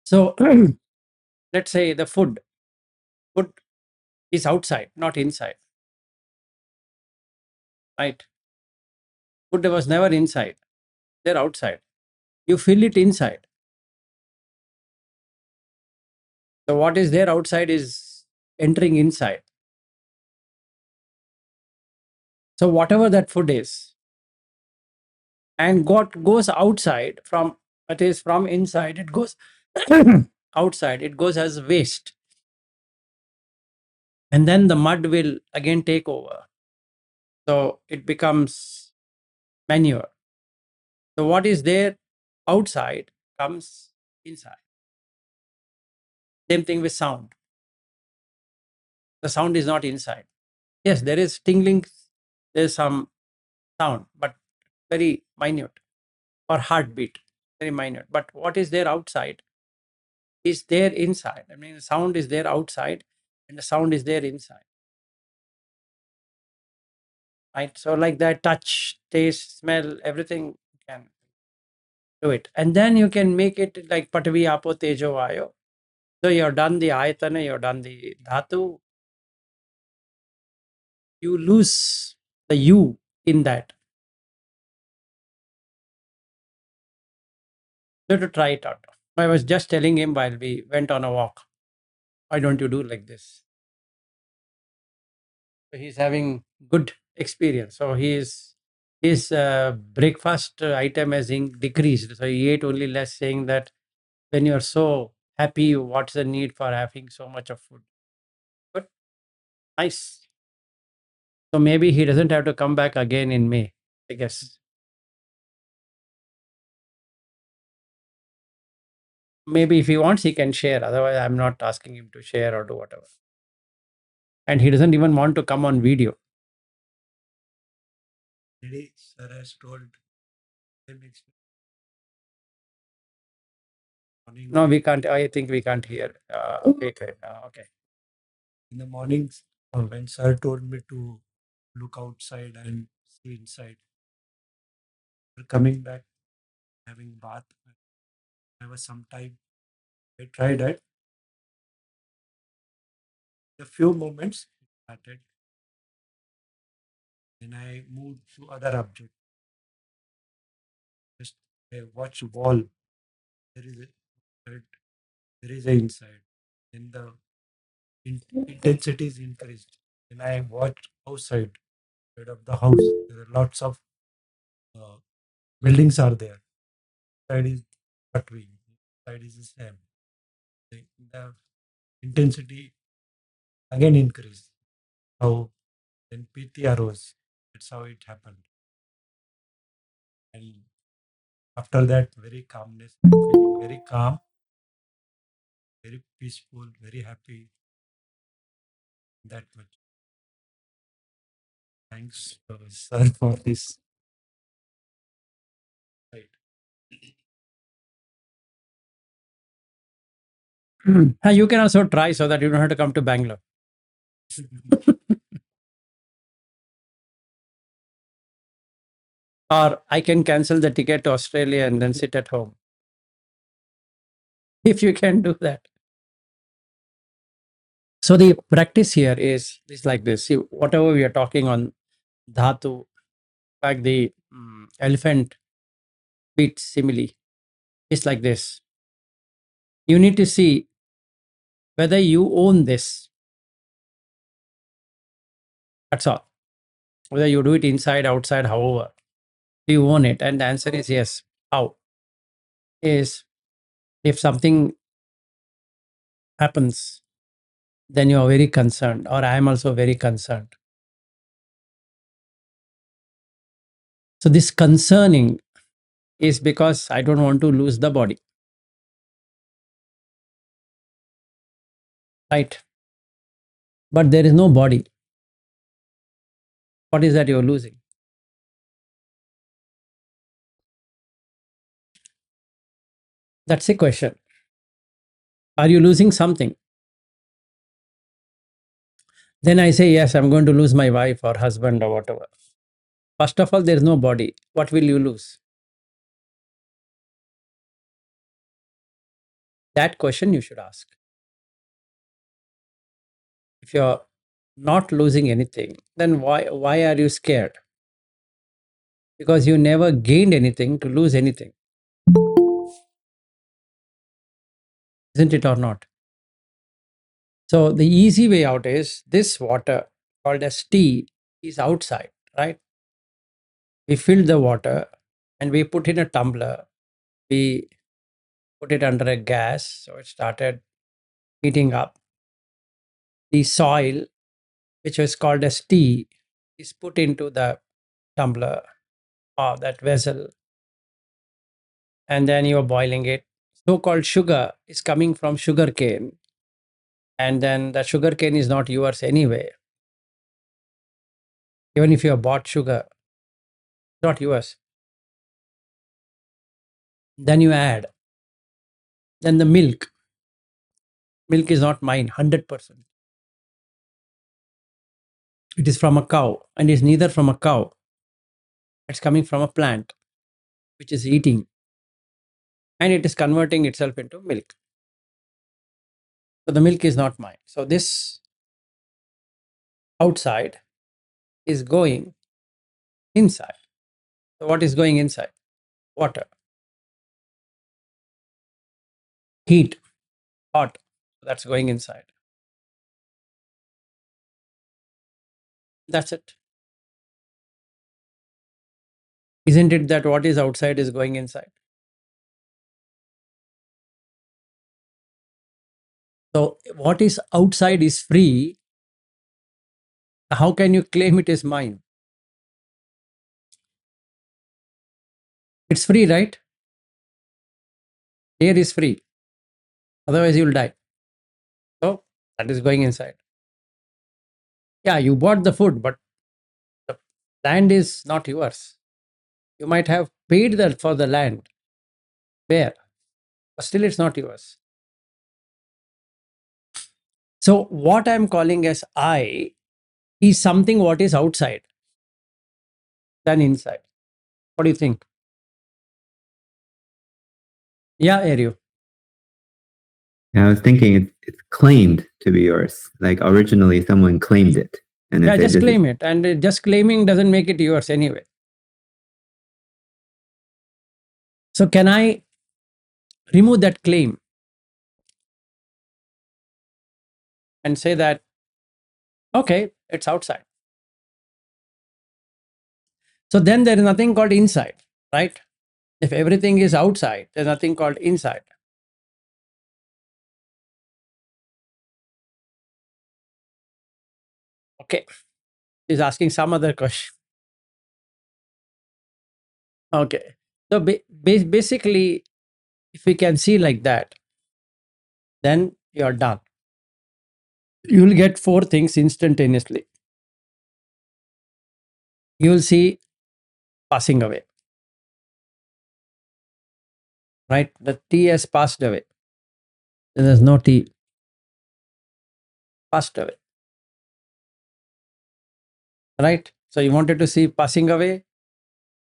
So let's say the food is outside, not inside, right? Food was never inside, they're outside. You feel it inside. So what is there outside is entering inside. So whatever that food is, and what goes outside from, that is from inside, it goes outside, it goes as waste. And then the mud will again take over. So it becomes manure. So what is there outside comes inside. Same thing with sound. The sound is not inside. Yes, there is tingling, there's some sound, but very minute, or heartbeat, very minute. But what is there outside is there inside. I mean, the sound is there outside and the sound is there inside. Right? So like that, touch, taste, smell, everything you can do it. And then you can make it like Patavi Apo Tejo Vayo. So you've done the Ayatana, you've done the Dhatu, you lose the you in that. You have to try it out. I was just telling him while we went on a walk, why don't you do like this? So he's having good experience. So his breakfast item has decreased. So he ate only less, saying that when you're so happy, what's the need for having so much of food? But nice. So maybe he doesn't have to come back again in May, I guess. Maybe if he wants, he can share. Otherwise, I'm not asking him to share or do whatever. And he doesn't even want to come on video. Already, sir has told them morning. No, we can't. I think we can't hear. Wait. Okay. In the mornings, when sir told me to look outside and see inside, coming back, having bath, I was some time. I tried it. A few moments it started. Then I moved to other object. Just I watch wall. There is a there is a inside. Then the intensity is increased. Then I watched outside side of the house. There are lots of uh, buildings are there. Side is Patwi, side is the same. The intensity again increased. How then PT arose. That's how it happened. And after that, very calmness, I'm feeling very calm, very peaceful, very happy. That much. Thanks, sir, for this. Right. You can also try so that you don't have to come to Bangalore. Or I can cancel the ticket to Australia and then sit at home. If you can do that. So the practice here is like this. See, whatever we are talking on dhatu, like the elephant beat simile, is like this. You need to see whether you own this. That's all. Whether you do it inside, outside, however, you own it. And the answer is yes. How? Is if something happens, then you are very concerned, or I am also very concerned. So this concerning is because I don't want to lose the body. Right? But there is no body. What is that you're losing? That's a question. Are you losing something? Then I say, yes, I'm going to lose my wife or husband or whatever. First of all, there is no body. What will you lose? That question you should ask. If you're not losing anything, then why are you scared? Because you never gained anything to lose anything, isn't it or not? So the easy way out is this water called as tea is outside, right? We filled the water and we put in a tumbler. We put it under a gas, so it started heating up. The soil, which was called as tea, is put into the tumbler or that vessel, and then you are boiling it. So-called sugar is coming from sugar cane, and then the sugar cane is not yours anyway. Even if you have bought sugar, it's not yours. Then you add. Then the milk. Milk is not mine, 100%. It is from a cow, and is neither from a cow. It's coming from a plant, which is eating, and it is converting itself into milk. So the milk is not mine. So this outside is going inside. So what is going inside? Water, heat, hot. That's going inside. That's it. Isn't it that what is outside is going inside? So what is outside is free. How can you claim it is mine? It's free, right? Air is free. Otherwise, you'll die. So that is going inside. Yeah, you bought the food, but the land is not yours. You might have paid that for the land. Where? But still, it's not yours. So what I'm calling as I is something what is outside than inside. What do you think? Yeah, Ariu. Yeah, I was thinking it's claimed to be yours. Like originally someone claimed it. And Yeah, if they just just claim it. And just claiming doesn't make it yours anyway. So can I remove that claim and say that, okay, it's outside. So then there is nothing called inside, right? If everything is outside, there's nothing called inside. Okay. He's asking some other question. Okay. So basically, if we can see like that, then you're done. You'll get four things instantaneously. You'll see passing away, right? The tea has passed away. There's no tea. Passed away, right? So you wanted to see passing away.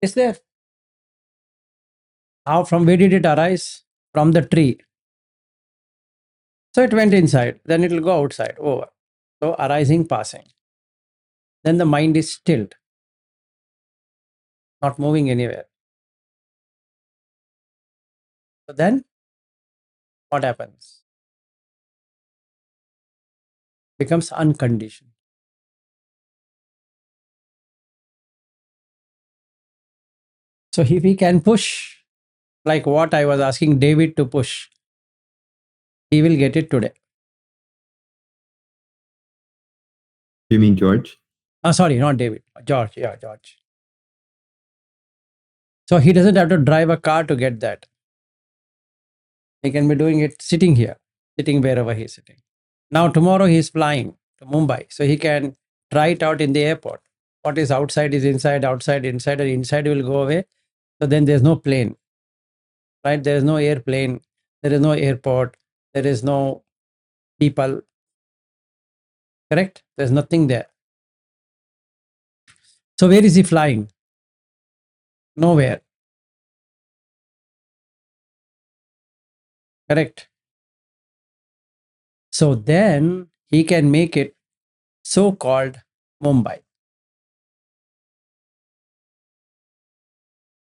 Is there? How, from where did it arise? From the tree. So it went inside, then it will go outside, over. So arising, passing. Then the mind is stilled, not moving anywhere. So then what happens? Becomes unconditioned. So if he can push, like what I was asking David to push, he will get it today. you mean George? Sorry, not David. George. Yeah, George. So he doesn't have to drive a car to get that. He can be doing it sitting here, sitting wherever he's sitting. Now, tomorrow he's flying to Mumbai. So he can try it out in the airport. What is outside is inside, outside, inside, and inside will go away. So then there's no plane, right? There is no airplane. There is no airport. There is no people. Correct? There's nothing there. So where is he flying? Nowhere. Correct? So then he can make it so-called Mumbai.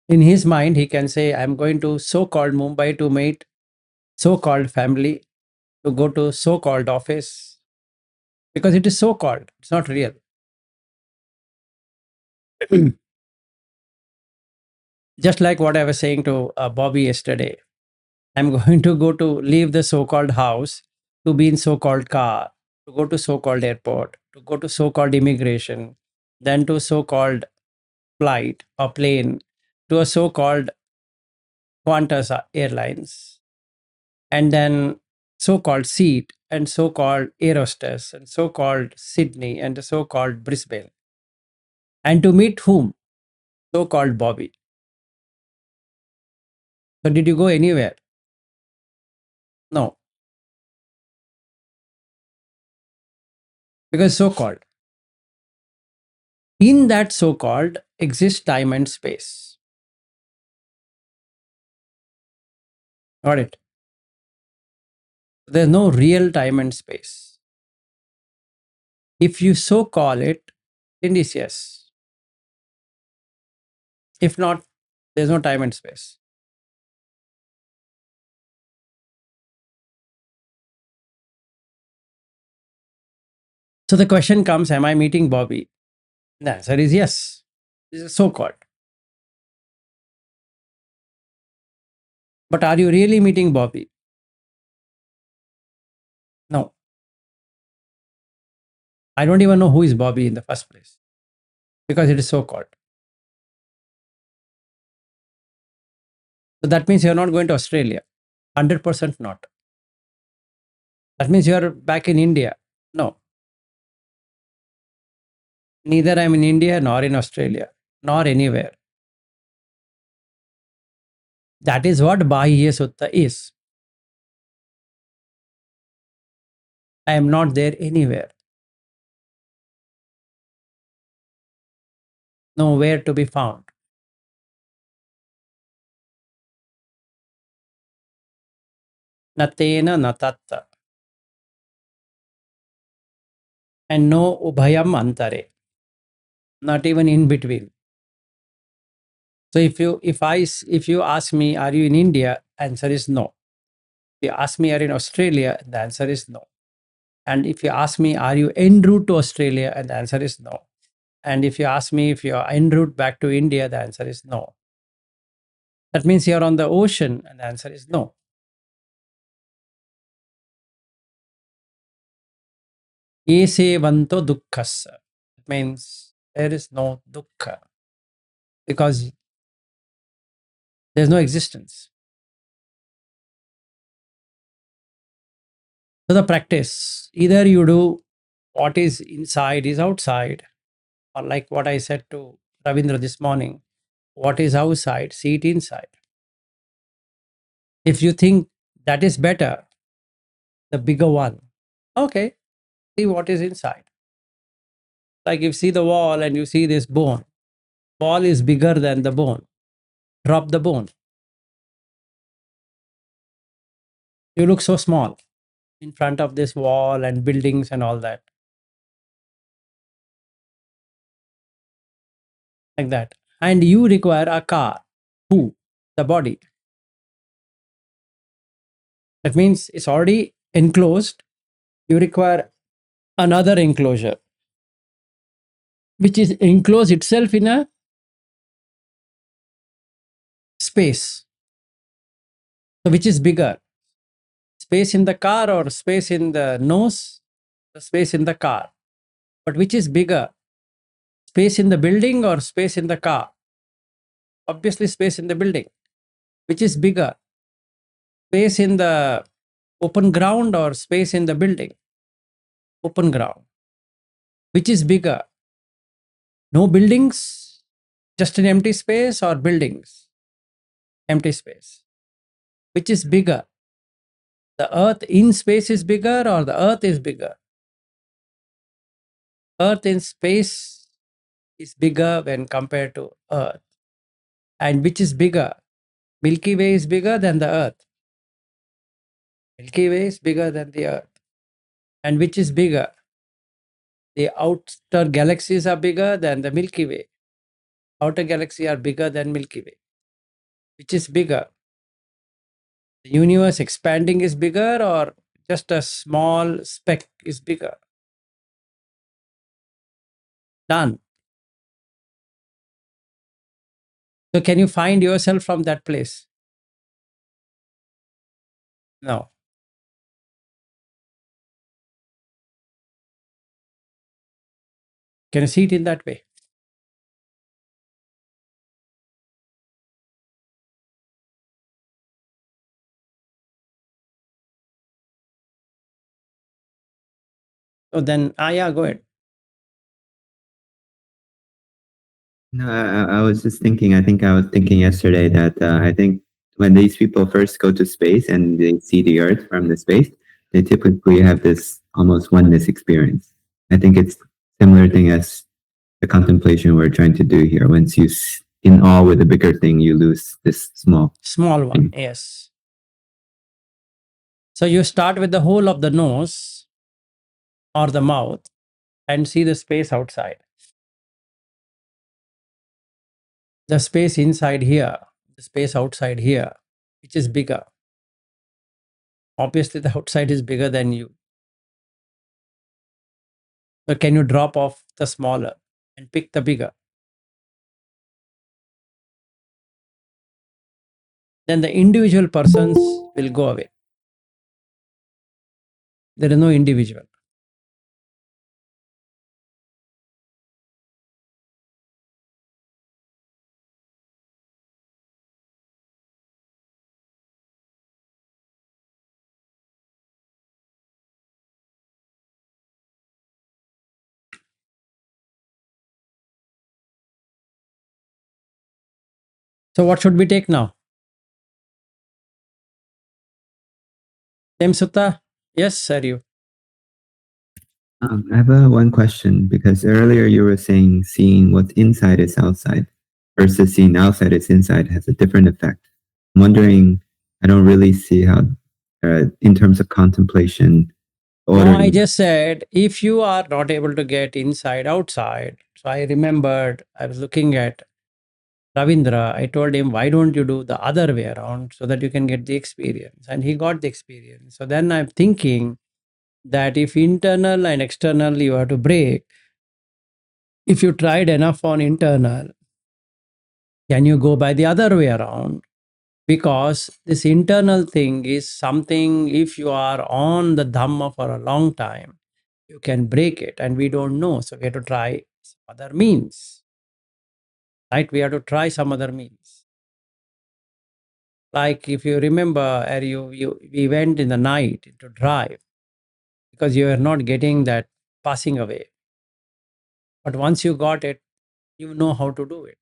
In his mind, he can say, I'm going to so-called Mumbai to meet so-called family, to go to so-called office, because it is so-called, it's not real. Just like what I was saying to Bobby yesterday, I'm going to go to leave the so-called house to be in so-called car, to go to so-called airport, to go to so-called immigration, then to so-called flight or plane, to a so-called Qantas Airlines, and then so-called seat and so-called Aerostas and so-called Sydney and the so-called Brisbane. And to meet whom? So-called Bobby. So did you go anywhere? No, because so-called. In that so-called exists time and space. Got it? There's no real time and space. If you so call it, then it's yes. If not, there's no time and space. So the question comes, am I meeting Bobby? The answer is yes. This is so called. But are you really meeting Bobby? No. I don't even know who is Bobby in the first place because it is so called. So that means you're not going to Australia. 100% not. That means you're back in India. No. Neither I'm in India nor in Australia nor anywhere. That is what Bahya Sutta is. I am not there anywhere. Nowhere to be found. Natena natatta. And no ubhayam antare. Not even in between. So if you ask me, are you in India? Answer is no. If you ask me, are you in Australia? The answer is no. And if you ask me, are you en route to Australia? And the answer is no. And if you ask me if you are en route back to India, the answer is no. That means you're on the ocean, and the answer is no. Esevanto dukkhassa. It means there is no dukkha because there's no existence. So the practice, either you do what is inside is outside, or like what I said to Ravindra this morning, what is outside, see it inside. If you think that is better, the bigger one, okay, see what is inside. Like if you see the wall and you see this bone, wall is bigger than the bone. Drop the bone. You look so small in front of this wall and buildings and all that. Like that. And you require a car. Who? The body. That means it's already enclosed. You require another enclosure, which is enclosed itself in a space. So which is bigger? Space in the car or space in the nose? The space in the car. But which is bigger? Space in the building or space in the car? Obviously, space in the building. Which is bigger? Space in the open ground or space in the building? Open ground. Which is bigger? No buildings, just an empty space, or buildings? Empty space. Which is bigger? The earth in space is bigger or the earth is bigger? Earth in space is bigger when compared to earth. And which is bigger? Milky Way is bigger than the earth. Milky Way is bigger than the earth. And which is bigger? The outer galaxies are bigger than the Milky Way. Outer galaxies are bigger than Milky Way. Which is bigger? The universe expanding is bigger, or just a small speck is bigger? Done. So can you find yourself from that place? No. Can you see it in that way? So then, yeah, go ahead. No, I was just thinking. I think I was thinking yesterday that I think when these people first go to space and they see the Earth from the space, they typically have this almost oneness experience. I think it's similar thing as the contemplation we're trying to do here. Once you in awe with a bigger thing, you lose this small. Small one, yes. So you start with the whole of the nose or the mouth and see the space outside. The space inside here, the space outside here, which is bigger. Obviously, the outside is bigger than you. So can you drop off the smaller and pick the bigger? Then the individual persons will go away. There is no individual. So what should we take now? Same sutta? Yes, sir, you. I have one question because earlier you were saying seeing what's inside is outside versus seeing outside is inside has a different effect. I'm wondering, I don't really see how, in terms of contemplation, No, I just said if you are not able to get inside, outside. So I remembered I was looking at Ravindra. I told him, why don't you do the other way around so that you can get the experience? And he got the experience. So then I'm thinking that if internal and external you have to break, if you tried enough on internal, can you go by the other way around? Because this internal thing is something, if you are on the Dhamma for a long time, you can break it, and we don't know. So we have to try some other means. Right? We have to try some other means. Like if you remember, we went in the night to drive because you are not getting that passing away. But once you got it, you know how to do it.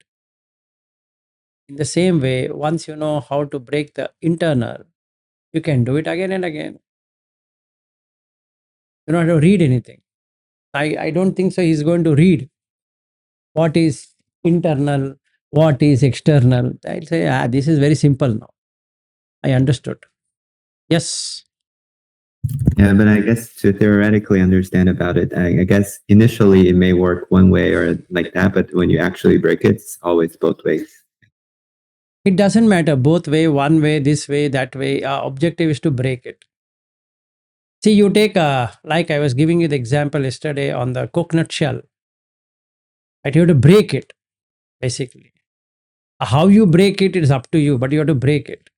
In the same way, once you know how to break the internal, you can do it again and again. You don't have to read anything. I don't think so. He's going to read what is internal, what is external. I'll say, this is very simple now. I understood. Yes. Yeah, but I guess to theoretically understand about it, I guess initially it may work one way or like that, but when you actually break it, it's always both ways. It doesn't matter both way, one way, this way, that way. Objective is to break it. See, you take like I was giving you the example yesterday on the coconut shell. Right? You have to break it, basically. How you break it is up to you, but you have to break it.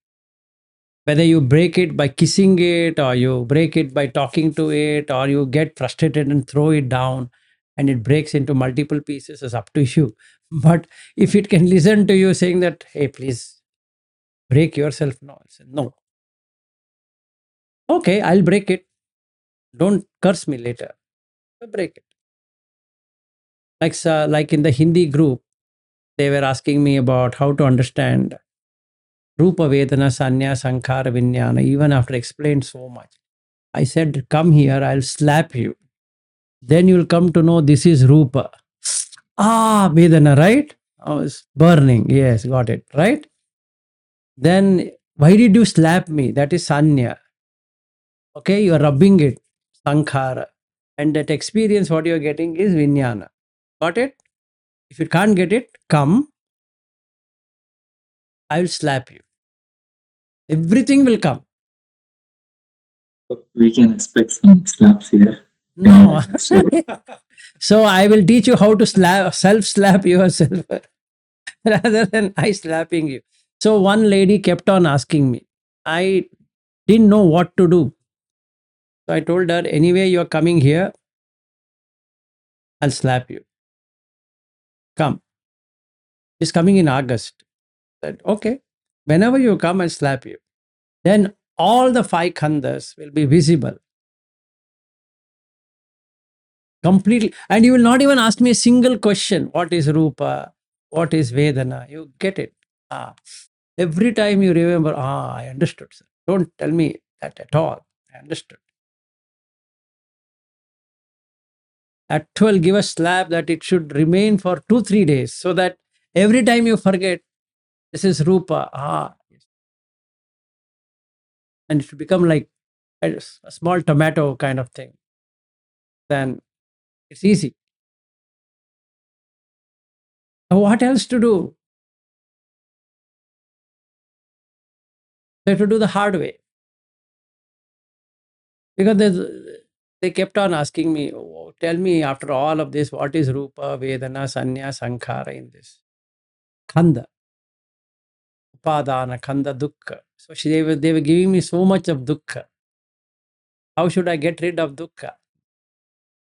Whether you break it by kissing it, or you break it by talking to it, or you get frustrated and throw it down and it breaks into multiple pieces, is up to you. But if it can listen to you saying that, hey, please break yourself, no, I said, no. Okay, I'll break it. Don't curse me later. I'll break it. Like in the Hindi group, they were asking me about how to understand Rupa Vedana Sanya Sankhara Vinyana, even after explained so much. I said, come here, I'll slap you. Then you'll come to know this is Rupa. Vedana, right? Oh, it's burning. Yes, got it, right? Then why did you slap me? That is Sanya. Okay, you are rubbing it. sankhara. And that experience, what you're getting is vijnana. Got it? If you can't get it, come. I will slap you. Everything will come. We can expect some slaps here. No. So I will teach you how to self-slap yourself rather than I slapping you. So one lady kept on asking me. I didn't know what to do. So I told her, anyway, you're coming here, I'll slap you. Come. She's coming in August. I said, okay. Whenever you come, I'll slap you. Then all the 5 khandas will be visible. Completely. And you will not even ask me a single question. What is Rupa? What is Vedana? You get it. Every time you remember, I understood, sir. Don't tell me that at all. I understood. At 12, give a slap that it should remain for 2-3 days so that every time you forget, this is Rupa. Yes. And it should become like a small tomato kind of thing. Then it's easy. What else to do? They have to do the hard way. Because they kept on asking me, tell me after all of this, what is Rupa, Vedana, Sanya, Sankhara in this? Khanda. Upadana, Khanda, Dukkha. So they were giving me so much of Dukkha. How should I get rid of Dukkha?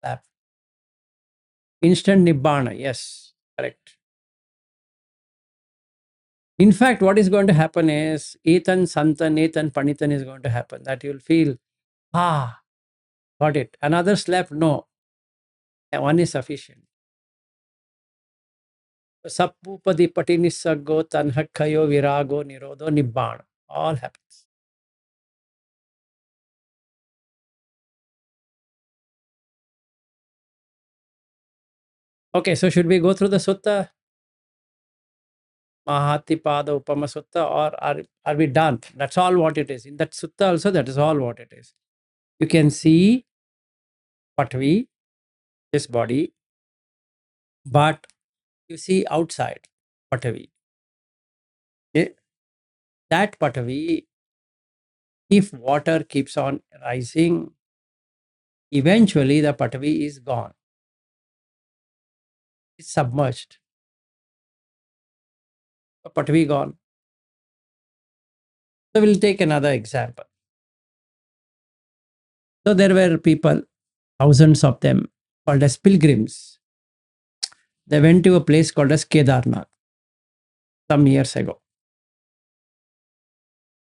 That. Instant Nibbana. Yes, correct. In fact, what is going to happen is Etan, Santan, Etan, Panitan is going to happen. That you'll feel, got it. Another slap, no. One is sufficient. Sappupadi Patinissago, Tanhakkayo, Virago, Nirodho, Nibbana. All happens. Okay, so should we go through the sutta? Mahatipada Upama Sutta, or are we done? That's all what it is. In that sutta also, that is all what it is. You can see Patvi, this body, but you see outside Patvi. Okay? That Patvi, if water keeps on rising, eventually the Patvi is gone. It's submerged. The Patvi gone. So we'll take another example. So there were people, thousands of them, called as pilgrims. They went to a place called as Kedarnath some years ago.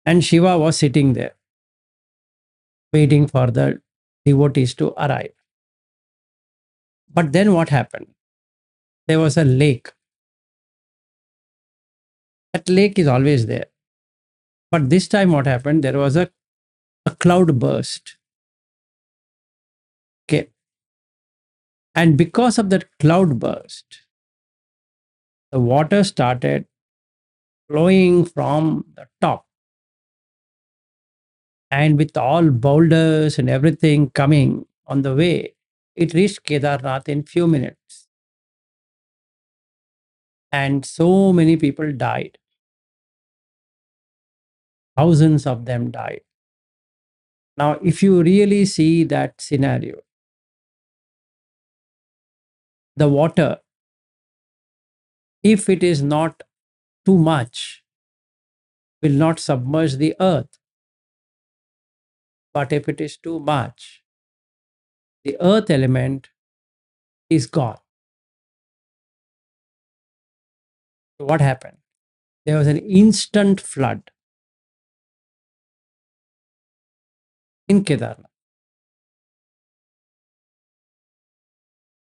And Shiva was sitting there, waiting for the devotees to arrive. But then what happened? There was a lake. That lake is always there. But this time what happened? There was a cloud burst. Okay. And because of that cloud burst, the water started flowing from the top. And with all boulders and everything coming on the way, it reached Kedarnath in few minutes. And so many people died. Thousands of them died. Now, if you really see that scenario, the water, if it is not too much, will not submerge the earth. But if it is too much, the earth element is gone. So what happened? There was an instant flood in Kedarnath.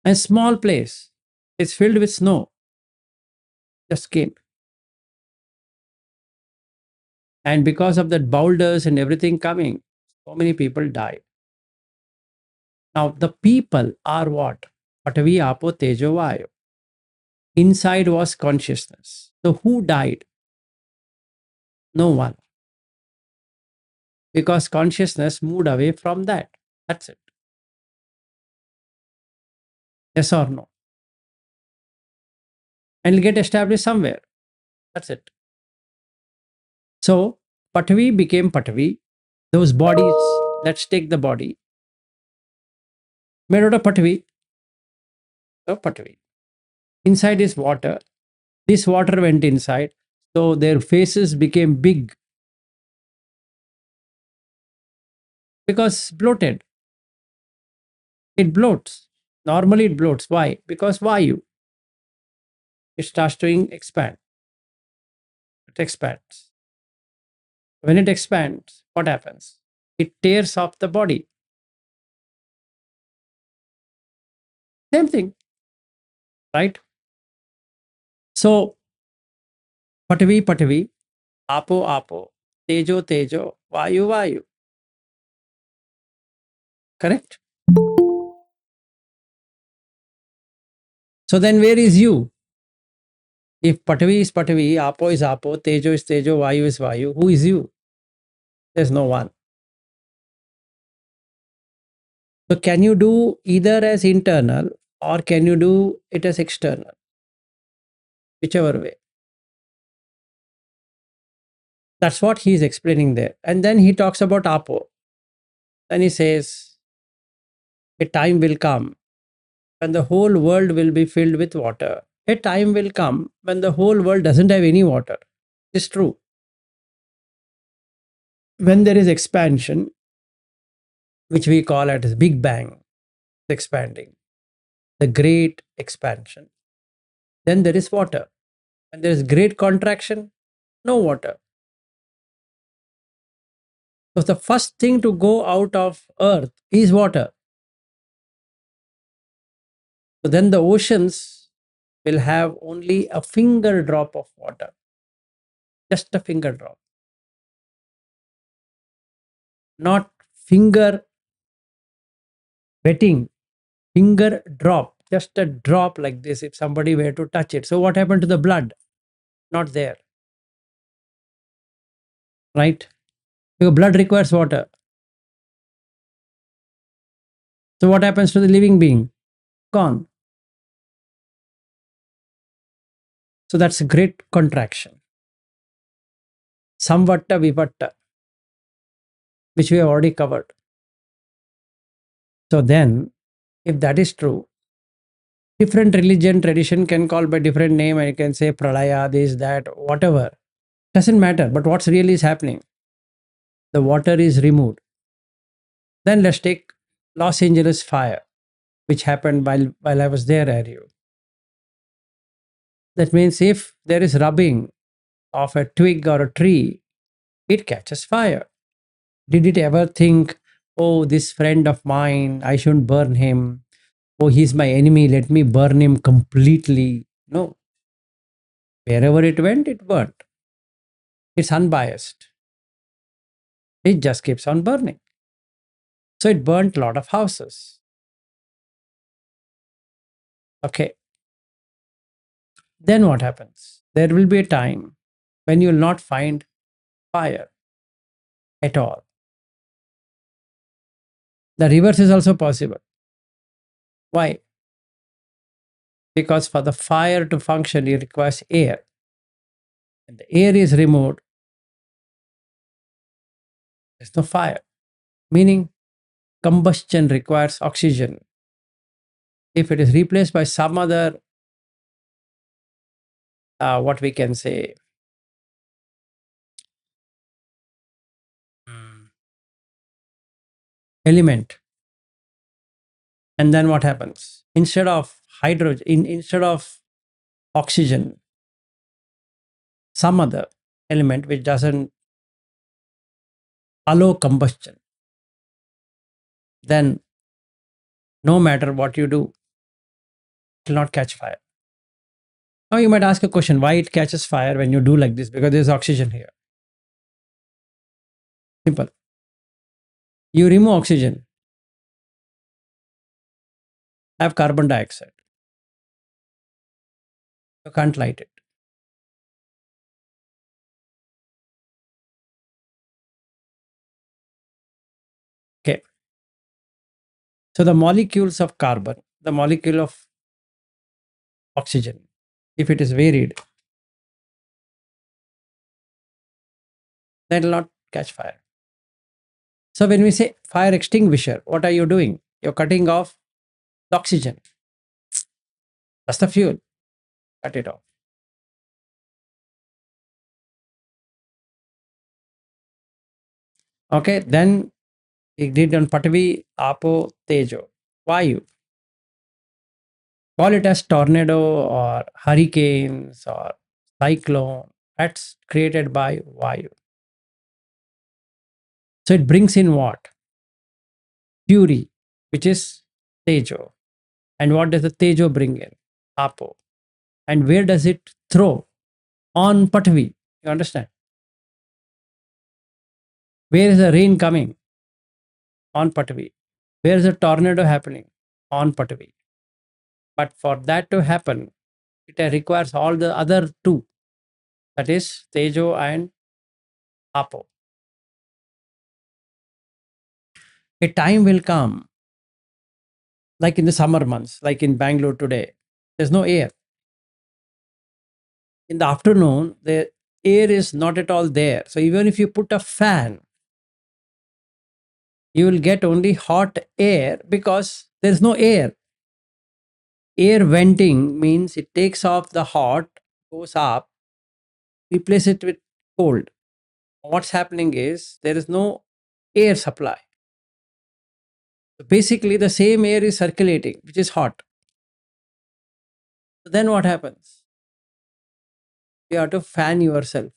A small place, it's filled with snow, just came. And because of that boulders and everything coming, so many people died. Now, the people are what? Patavi, Apo, Tejo, Vayu. Inside was consciousness. So who died? No one. Because consciousness moved away from that. That's it. Yes or no? And it'll get established somewhere. That's it. So Patvi became Patvi. Those bodies, let's take the body made out of Patvi. So Patvi. Inside is water. This water went inside. So their faces became big because bloated. It bloats. Normally it bloats. Why? Because Vayu. It starts to expand. It expands. When it expands, what happens? It tears off the body. Same thing, right? So Patvi, Patvi, Apo, Apo, Tejo, Tejo, Vayu, Vayu. Correct? So then where is you? If Patvi is Patvi, Apo is Apo, Tejo is Tejo, Vayu is Vayu, who is you? There's no one. So can you do either as internal or can you do it as external? Whichever way. That's what he's explaining there. And then he talks about Apo. Then he says, a time will come when the whole world will be filled with water. A time will come when the whole world doesn't have any water. It's true. When there is expansion, which we call it as Big Bang, expanding, the great expansion, then there is water. When there is great contraction, no water. So the first thing to go out of earth is water. So then the oceans will have only a finger drop of water, just a finger drop, not finger wetting, finger drop, just a drop like this if somebody were to touch it. So what happened to the blood? Not there, right? Because blood requires water. So what happens to the living being? Gone. So that's a great contraction. Samvatta vivatta, which we have already covered. So then, if that is true, different religion tradition can call by different name and you can say pralaya, this, that, whatever. Doesn't matter. But what's really is happening? The water is removed. Then let's take Los Angeles fire, which happened while I was there earlier. That means if there is rubbing of a twig or a tree, it catches fire. Did it ever think, oh, this friend of mine, I shouldn't burn him. Oh, he's my enemy, let me burn him completely. No. Wherever it went, it burnt. It's unbiased. It just keeps on burning. So it burnt a lot of houses. Okay. Then what happens? There will be a time when you will not find fire at all. The reverse is also possible. Why? Because for the fire to function, it requires air. And the air is removed, there's no fire. Meaning, combustion requires oxygen. If it is replaced by some other, what we can say, element, and then what happens? Instead of hydrogen, instead of oxygen, some other element which doesn't allow combustion, then no matter what you do, it will not catch fire. Now you might ask a question, why it catches fire when you do like this? Because there's oxygen here. Simple. You remove oxygen, have carbon dioxide. You can't light it. Okay. So the molecules of carbon the molecule of oxygen. If it is varied, then it will not catch fire. So when we say fire extinguisher, what are you doing? You're cutting off the oxygen. That's the fuel. Cut it off. Okay, then it did on Patavi, Apo, Tejo, Vayu. Call it as tornado or hurricanes or cyclone. That's created by Vayu. So it brings in what? Fury, which is Tejo. And what does the Tejo bring in? Apo. And where does it throw? On Patavi. You understand? Where is the rain coming? On Patavi. Where is the tornado happening? On Patavi. But for that to happen, it requires all the other two. That is Tejo and Apo. A time will come, like in the summer months, like in Bangalore today, there's no air. In the afternoon, the air is not at all there. So even if you put a fan, you will get only hot air because there's no air. Air venting means it takes off the hot, goes up, replace it with cold. What's happening is there is no air supply. So basically, the same air is circulating, which is hot. So then what happens? You have to fan yourself.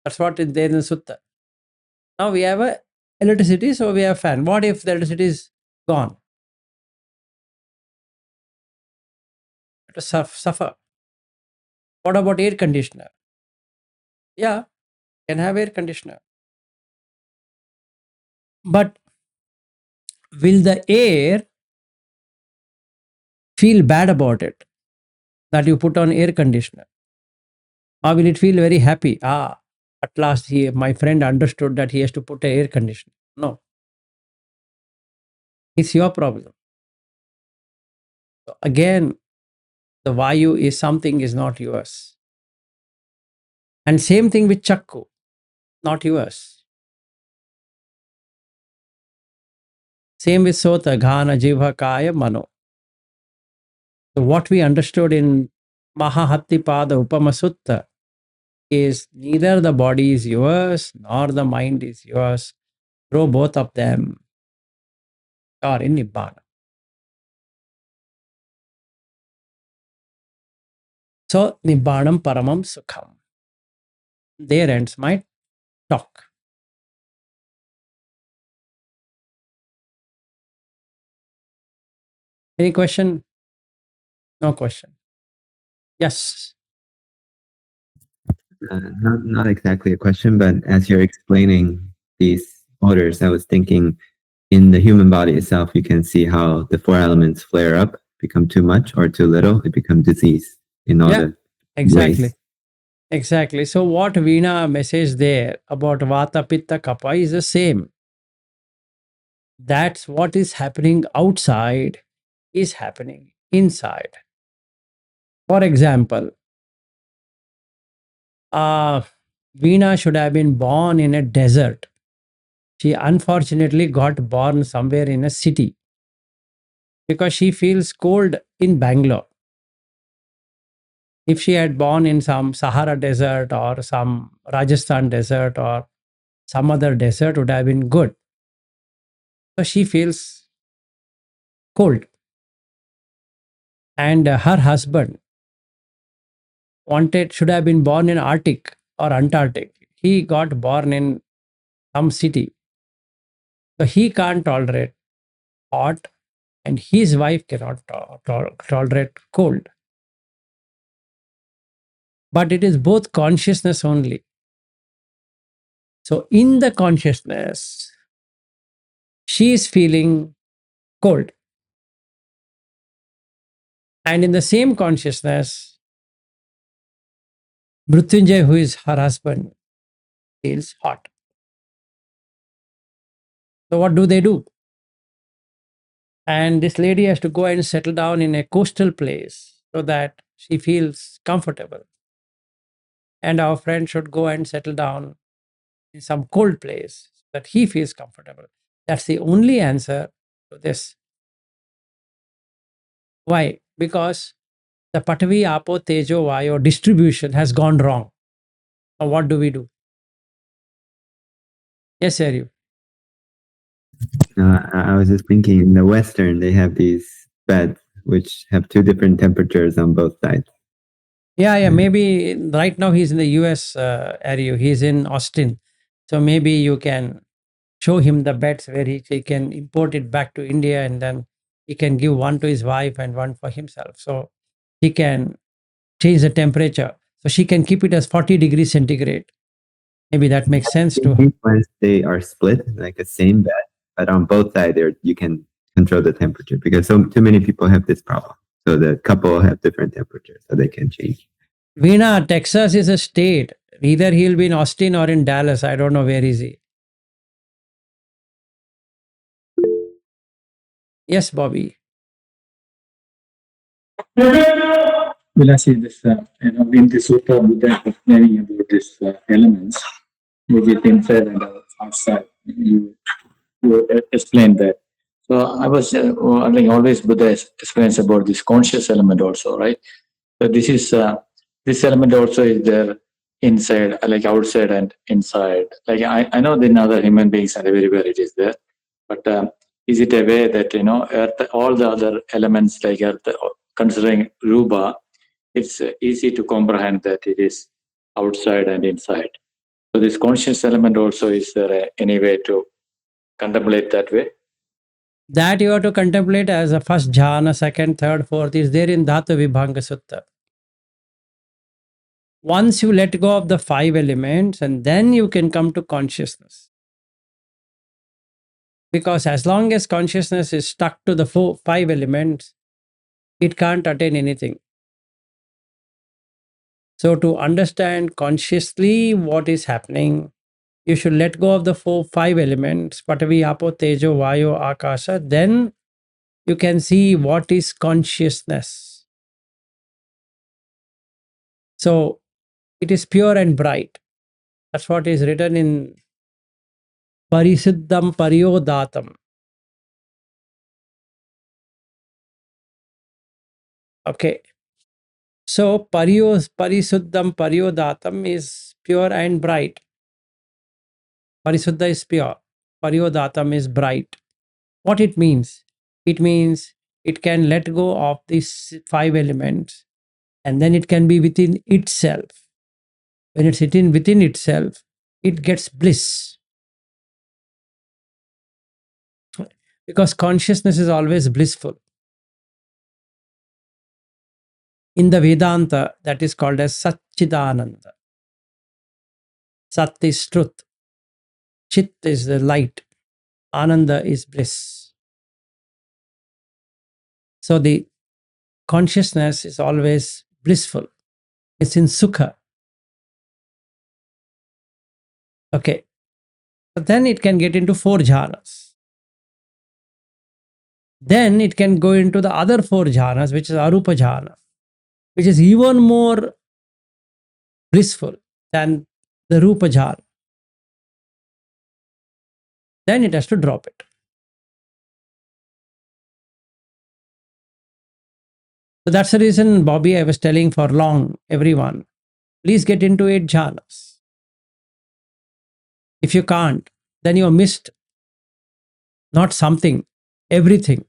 That's what is there in the sutta. Now we have a electricity, so we have fan. What if the electricity is gone? To suffer. What about air conditioner? Yeah, can have air conditioner. But will the air feel bad about it that you put on air conditioner? Or will it feel very happy? At last my friend understood that he has to put an air conditioner. No. It's your problem. So again, the Vayu is something is not yours. And same thing with Chakku, not yours. Same with Sota, Ghana, Jivha, Kaya, Mano. So what we understood in Mahahattipada Upama Sutta is neither the body is yours nor the mind is yours. Throw both of them or in Nibbana. So Nibbanam Paramam Sukham. There ends my talk. Any question? No question. Yes. Not exactly a question, but as you're explaining these orders, I was thinking in the human body itself, you can see how the four elements flare up, become too much or too little, it becomes disease in all the exactly. ways. Exactly. So what Veena message there about Vata, Pitta, Kapha is the same. That's what is happening outside is happening inside. For example, Veena should have been born in a desert. She unfortunately got born somewhere in a city because she feels cold in Bangalore. If she had born in some Sahara desert or some Rajasthan desert or some other desert, would have been good. So she feels cold. And her husband should have been born in Arctic or Antarctic. He got born in some city. So he can't tolerate hot and his wife cannot tolerate cold. But it is both consciousness only. So in the consciousness, she is feeling cold. And in the same consciousness, Mrutyunjay, who is her husband, feels hot. So what do? And this lady has to go and settle down in a coastal place so that she feels comfortable. And our friend should go and settle down in some cold place so that he feels comfortable. That's the only answer to this. Why? Because the Patavi, Apo, Tejo, Vayo distribution has gone wrong. Now, what do we do? Yes, Aryu. I was just thinking in the Western, they have these beds which have two different temperatures on both sides. Yeah. Maybe right now he's in the US, Aryu. He's in Austin. So maybe you can show him the beds where he can import it back to India, and then he can give one to his wife and one for himself. So he can change the temperature. So she can keep it as 40 degrees centigrade. Maybe that makes sense to her. Once they are split, like the same bed, but on both sides, there you can control the temperature because too many people have this problem. So the couple have different temperatures, so they can change. Veena, Texas is a state. Either he'll be in Austin or in Dallas. I don't know where is he. Yes, Bobby. Well, I see this, in the Sutta, Buddha explaining about these elements, which is inside and outside. You explained that. So I was, I think always Buddha explains about this conscious element also, right? So this is, this element also is there inside, like outside and inside. Like I know in other human beings and everywhere it is there, but is it a way that, earth, all the other elements like earth, considering Rupa, it's easy to comprehend that it is outside and inside. So this conscious element also, is there any way to contemplate that way? That you have to contemplate as a first jhana, second, third, fourth is there in Dhatu Vibhanga Sutta. Once you let go of the 5 elements, and then you can come to consciousness. Because as long as consciousness is stuck to the 5 elements, it can't attain anything. So to understand consciously what is happening, you should let go of the 5 elements, Patavi, Apo, Tejo, Vayo, Akasha. Then you can see what is consciousness. So it is pure and bright. That's what is written in Parisiddham Paryodatam. Okay. So Parisuddham Paryodatam is pure and bright. Parisuddha is pure. Paryodatam is bright. What it means? It means it can let go of these 5 elements, and then it can be within itself. When it's within itself, it gets bliss. Because consciousness is always blissful. In the Vedanta, that is called as Satchidananda. Sat is truth. Chit is the light. Ananda is bliss. So the consciousness is always blissful. It's in Sukha. Okay. But then it can get into 4 jhanas. Then it can go into the other 4 jhanas, which is Arupa jhana, which is even more blissful than the Rupa jhana. Then it has to drop it. So that's the reason, Bobby, I was telling for long, everyone, please get into 8 jhanas. If you can't, then you missed not something, everything.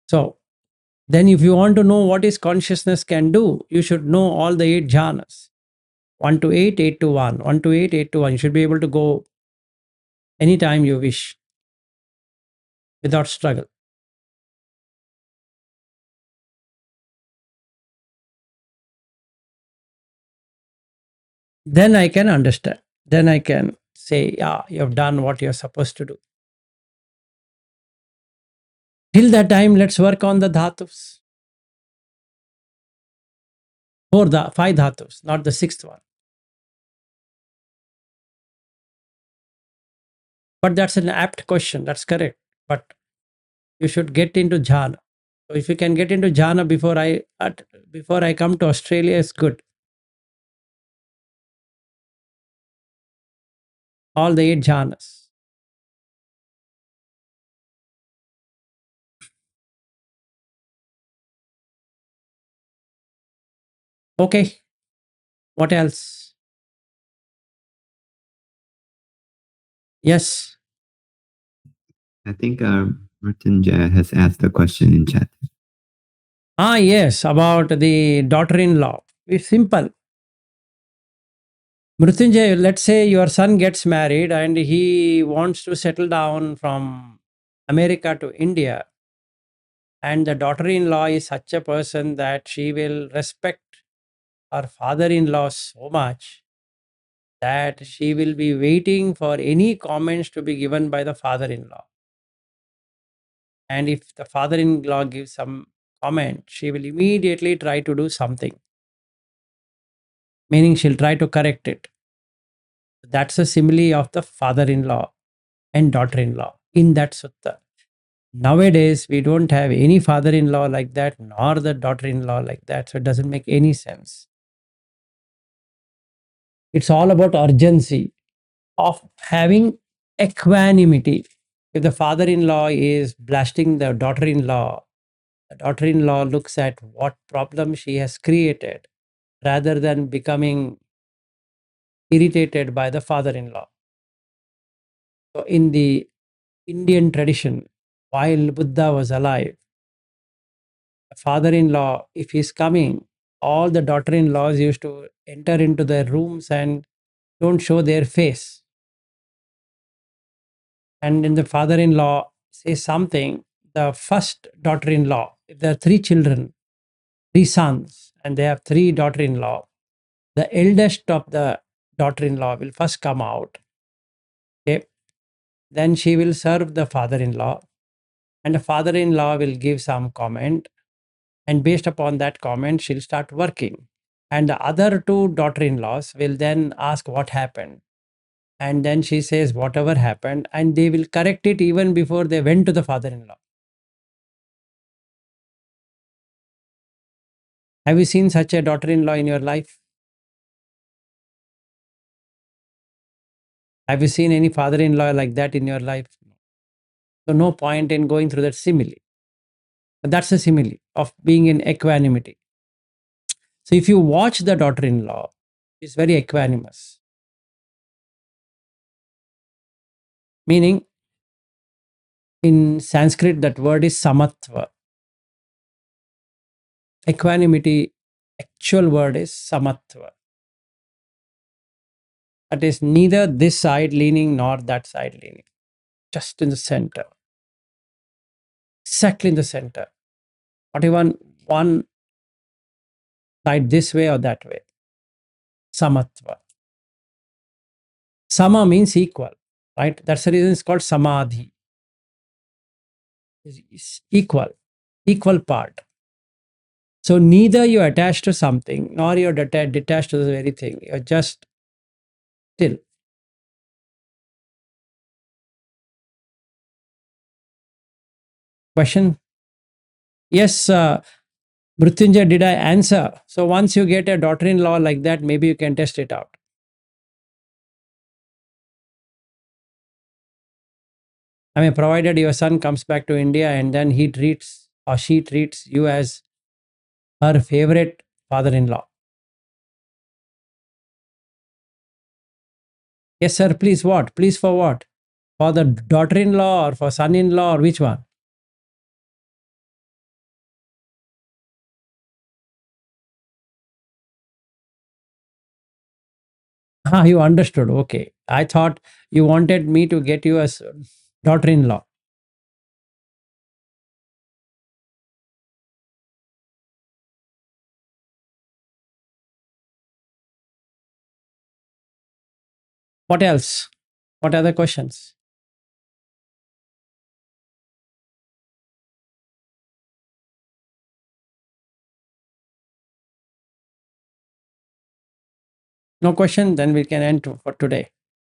So then if you want to know what is consciousness can do, you should know all the 8 jhanas. 1 to 8, 8 to 1, 1 to 8, 8 to 1. You should be able to go anytime you wish without struggle. Then I can understand. Then I can say, yeah, you have done what you're supposed to do. Till that time, let's work on the dhatus. 5 dhatus, not the 6th one. But that's an apt question. That's correct. But you should get into jhana. So if you can get into jhana before I come to Australia, it's good. All the 8 jhanas. Okay. What else? Yes. I think Martin has asked a question in chat. Yes, about the daughter-in-law. It's simple. Mrutyunjay, let's say your son gets married and he wants to settle down from America to India, and the daughter-in-law is such a person that she will respect her father-in-law so much that she will be waiting for any comments to be given by the father-in-law. And if the father-in-law gives some comment, she will immediately try to do something, meaning she'll try to correct it. That's a simile of the father-in-law and daughter-in-law in that sutta. Nowadays, we don't have any father-in-law like that, nor the daughter-in-law like that. So it doesn't make any sense. It's all about urgency of having equanimity. If the father-in-law is blasting the daughter-in-law looks at what problem she has created rather than becoming irritated by the father-in-law. So in the Indian tradition, while Buddha was alive, the father-in-law, if he's coming, all the daughter-in-laws used to enter into their rooms and don't show their face. And then the father-in-law says something, the first daughter-in-law, if there are 3 children, 3 sons, and they have 3 daughter-in-law, the eldest of the daughter-in-law will first come out. Okay. Then she will serve the father-in-law, and the father-in-law will give some comment, and based upon that comment, she'll start working. And the other 2 daughter-in-laws will then ask what happened. And then she says whatever happened, and they will correct it even before they went to the father-in-law. Have you seen such a daughter-in-law in your life? Have you seen any father-in-law like that in your life? So no point in going through that simile. But that's a simile of being in equanimity. So if you watch the daughter-in-law, she's very equanimous. Meaning, in Sanskrit, that word is samatva. Equanimity, actual word is samatva. That is neither this side leaning nor that side leaning. Just in the center. Exactly in the center. Not even one side this way or that way. Samatva. Sama means equal, right? That's the reason it's called samadhi. It's equal part. So neither you attach to something nor you're detached to the very thing. You're just still. Question? Yes, Mrityunjay, did I answer? So once you get a daughter-in-law like that, maybe you can test it out. I mean, provided your son comes back to India and then he treats or she treats you as her favorite father-in-law. Yes, sir, please what? Please for what? For the daughter-in-law or for son-in-law or which one? Ah, you understood. Okay. I thought you wanted me to get you as daughter-in-law. What else? What other questions? No question? Then we can end for today.